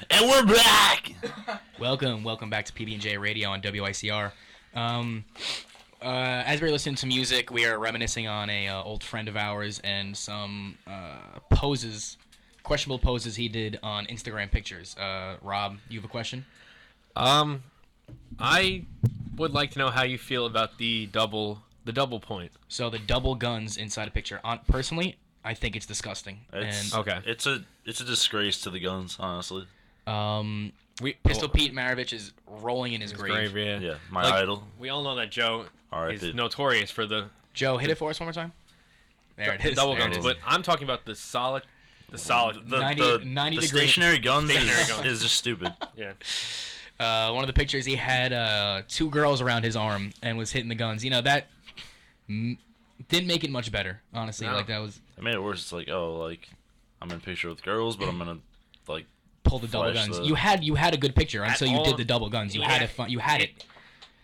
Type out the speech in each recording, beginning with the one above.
And we're back! Welcome back to PB&J Radio on WICR. As we're listening to music, we are reminiscing on a old friend of ours and some questionable poses he did on Instagram pictures. Rob, you have a question? I would like to know how you feel about the double point. So the double guns inside a picture. Personally, I think it's disgusting. Okay. It's a disgrace to the guns, honestly. Pistol Pete Maravich is rolling in his grave. Yeah, my idol. We all know that Joe R.I.P. is notorious for the Joe, hit it for us one more time. There it is. double there guns, it is. but I'm talking about the 90 the degree stationary guns Stationary is just stupid. Yeah. One of the pictures, he had two girls around his arm and was hitting the guns. You know, that didn't make it much better, honestly. No. Like, that was... It made it worse. It's like, I'm in a picture with girls, but I'm gonna, pull the double flash guns. the- You had a good picture until you did the double guns. You had it fun. You had it.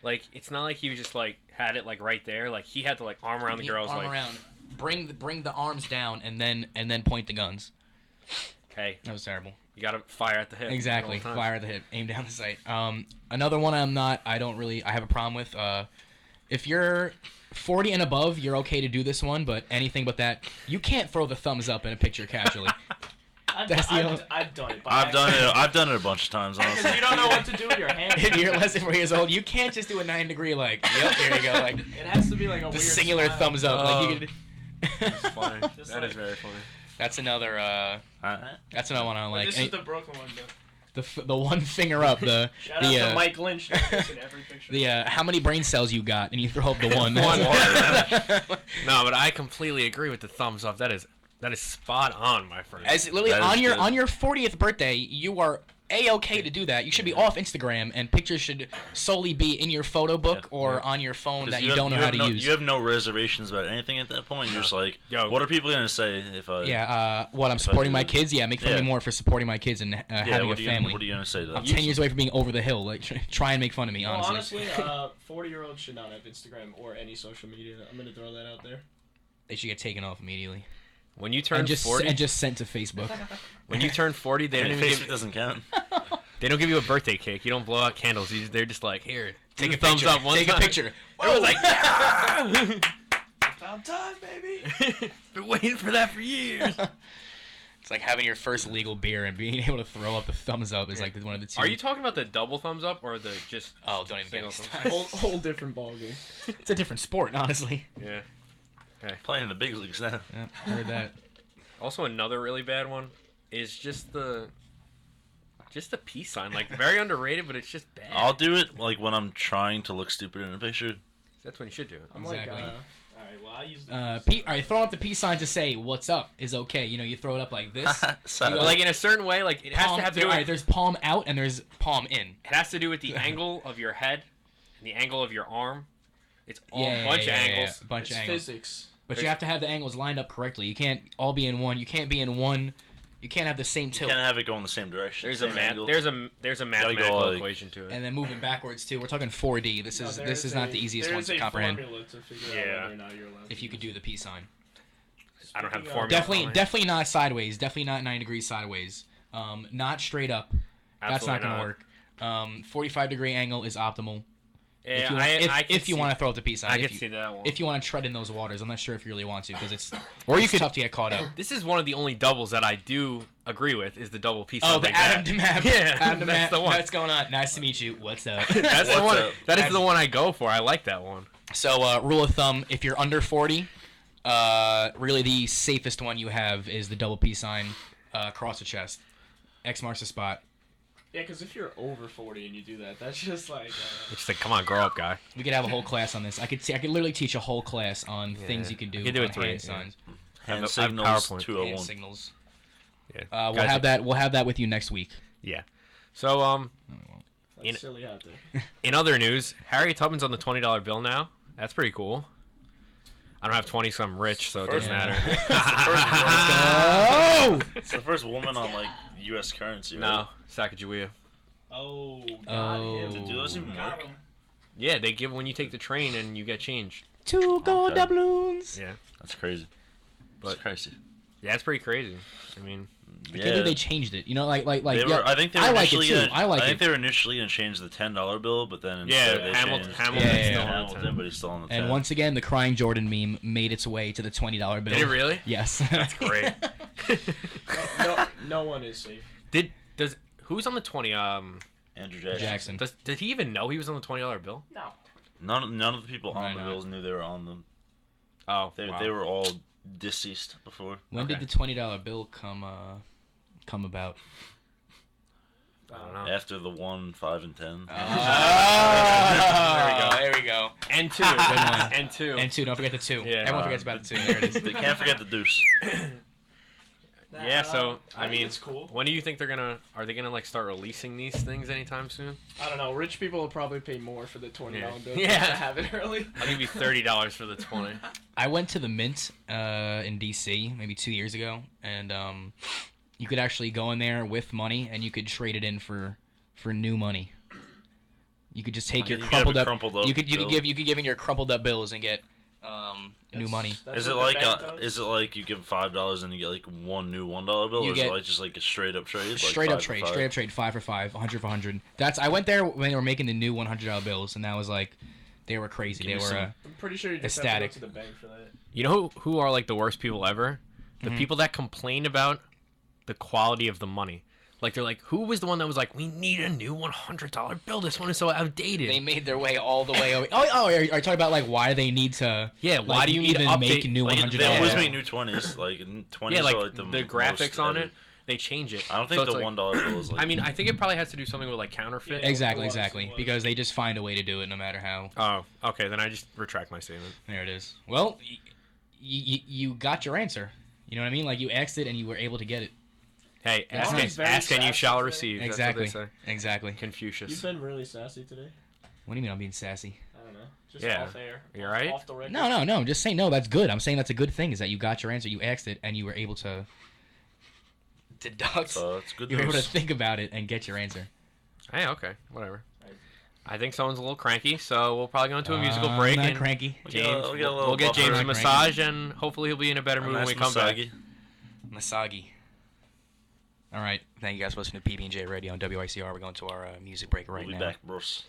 Like, it's not like he was just, had it, right there. Like, he had to, arm around the girls, arm around, bring the arms down, and then point the guns. Okay. That was terrible. You gotta fire at the hip. Exactly. Fire at the hip. Aim down the sight. Another one I have a problem with. If you're 40 and above, you're okay to do this one, but anything but that, you can't throw the thumbs up in a picture casually. I've done it. I've done it a bunch of times, honestly. Because you don't know what to do with your hands. If you're less than 4 years old, you can't just do a 9-degree yep, there you go. Like, it has to be like a the weird singular smile. thumbs up. You could, That's funny. Just That is very funny. that's another one I like. This is the broken one, though. The one finger up. Shout out to Mike Lynch. In every picture. How many brain cells you got, and you throw up the one. No, but I completely agree with the thumbs up. That is spot on, my friend. As literally That is on good. your 40th birthday, you are A-okay to do that. You should be off Instagram, and pictures should solely be in your photo book or on your phone that you don't know how to use. You have no reservations about anything at that point. You're just like, Yo. what are people gonna say if I? Yeah, I'm supporting my kids. Yeah, make fun of me more for supporting my kids and having a family. What are you gonna say to that? I'm 10 years away from being over the hill. Like, try and make fun of me, Well, honestly. honestly, 40-year-olds should not have Instagram or any social media. I'm gonna throw that out there. They should get taken off immediately. When you turn 40, and just sent to Facebook. when you turn 40, they don't even Facebook give, doesn't count. they don't give you a birthday cake. You don't blow out candles. They're just like, here, take a Do the thumbs picture. up one Take time. a picture. I was like, yeah! About time, baby. Been waiting for that for years. It's like having your first legal beer and being able to throw up the thumbs up is like one of the two. Are you talking about the double thumbs up or the just? Oh, don't even get me single started. Whole different ballgame. It's a different sport, honestly. Yeah. Playing in the big leagues now. Yeah, heard that. Also, another really bad one is just the peace sign. Like, very underrated, but it's just bad. I'll do it when I'm trying to look stupid in a picture. That's when you should do it. I'm Exactly. like, alright, well, I use Alright, throwing up the peace sign to say "What's up" is okay. You know, you throw it up like this. So, You go Like in a certain way, like it has to have to do with, there's palm out and there's palm in. it has to do with the angle of your head and the angle of your arm. It's all a bunch of angles. Bunch it's of angles. physics. But you have to have the angles lined up correctly. You can't all be in one. You can't be in one. You can't have the same you tilt. can't have it go in the same direction. There's same a math. angle. There's a mathematical like- equation to it. And then moving backwards too. We're talking 4D. This is not the easiest one to comprehend. There is a formula to figure Yeah. out whether or not you're allowed If you could do the peace sign. I don't have the Speaking formula. of- Definitely not sideways. Definitely not 9 degrees sideways. Not straight up. That's not Absolutely gonna work. 45-degree angle is optimal. Yeah, If you want to throw up the peace sign. I If can you- see that one. If you want to tread in those waters, I'm not sure if you really want to because it's Or you it's could- tough to get caught up. This is one of the only doubles that I do agree with is the double piece. Oh, the Adam Demab. Yeah, Adam Demab. that's the one. What's going on? Nice to meet you. What's up? That's the What's one. up? That is the one I go for. I like that one. So, rule of thumb: if you're under 40, really the safest one you have is the double peace sign across the chest. X marks the spot. Yeah, because if you're over 40 and you do that, that's just like... It's just like, come on, grow up, guy. We could have a whole class on this. I could literally teach a whole class on things you can do. I could do on it three, hand yeah. signs, Hand I have signals PowerPoint. hand 201. signals. Yeah. We'll Guys, have that. We'll have that with you next week. Yeah. So, That's silly out there. in other news, Harriet Tubman's on the $20 bill now. That's pretty cool. I don't have 20, so I'm rich, so it doesn't matter. Oh! It's the first woman on U.S. currency. No, Right? Sacagawea. Oh, Oh. him. Do those even Got work? him. Yeah, they give when you take the train and you get change. 2 gold doubloons. Yeah. That's crazy. But- That's crazy. Yeah, it's pretty crazy. I mean, I can't believe they changed it. You know, like They were, yeah, I think they were I like it initially too. gonna, I like think it. they were initially gonna change the $10 bill, but then instead they Hamilton, changed Hamilton's Yeah, yeah, still yeah. on the Hamilton, 10. but he's still on the 10. And once again, the crying Jordan meme made its way to the $20 bill. Did it really? Yes. That's great. No one is safe. Who's on the 20? Andrew Jackson. Jackson. Did he even know he was on the $20 bill? No. None of the people I on the know. bills knew they were on them. Oh, They were all deceased before. When did the $20 bill come about? I don't know. After the 1, 5, and 10. There we go. And 2. Good one. And 2. And 2, don't forget the 2. Yeah. Everyone forgets about the 2. There it is. They can't forget the deuce. Yeah, so I I think meing, it's cool. when do you think are they gonna like start releasing these things anytime soon? I don't know. Rich people will probably pay more for the $20 bill Yeah. to have it early. I'll give you $30 for the 20. I went to the Mint in D.C. maybe 2 years ago, and you could actually go in there with money, and you could trade it in for new money. You could just take your You could have crumpled a up. crumpled up You could bill. give in your crumpled up bills and get new money. That's Is it what the like bank does. is it like you give $5 and you get like one new $1 bill, You or is get- it like just like a straight up trade? Like Straight up 5 for trade, 5? straight up trade, 5 for 5, 100 for 100. I went there when they were making the new $100 bills, and that was like, they were crazy. Give They me were. some- I'm pretty sure you just Ecstatic. have to go to the bank for that. You know who are like the worst people ever? The Mhm. people that complain about the quality of the money. Like they're like, who was the one that was like, we need a new $100 bill? This one is so outdated. They made their way all the way over. Are you talking about like why they need to? Yeah, why like, do you need to even make update- new Like, $100? they always Yeah. make new 20s. Like 20s yeah, like, are like the most graphics on heavy. it, they change it. I don't think So the it's like- $1 bill is like. I mean, I think it probably has to do something with like counterfeit. Yeah. Exactly, It was, exactly. it was. Because they just find a way to do it no matter how. Oh, okay. Then I just retract my statement. There it is. Well, you got your answer. You know what I mean? Like you asked it and you were able to get it. Hey, That's ask, nice. and, ask and you Very shall sassy receive. Exactly. That's what they say. Exactly. Confucius. You've been really sassy today. What do you mean I'm being sassy? I don't know. Just Yeah. off air. You alright? Off the record. No. Just saying no. That's good. I'm saying that's a good thing. Is that you got your answer. You asked it and you were able to deduct. So it's good You were able to news. think about it and get your answer. Hey, okay, whatever. I think someone's a little cranky, so we'll probably go into a musical I'm break not and cranky. James, We'll get a little we'll get buffer. James a Not massage, and hopefully he'll be in a better A mood when nice we come back. Masagi. Masagi. All right. Thank you guys for listening to PB&J Radio on WICR. We're going to our music break right We'll be now. back, bros.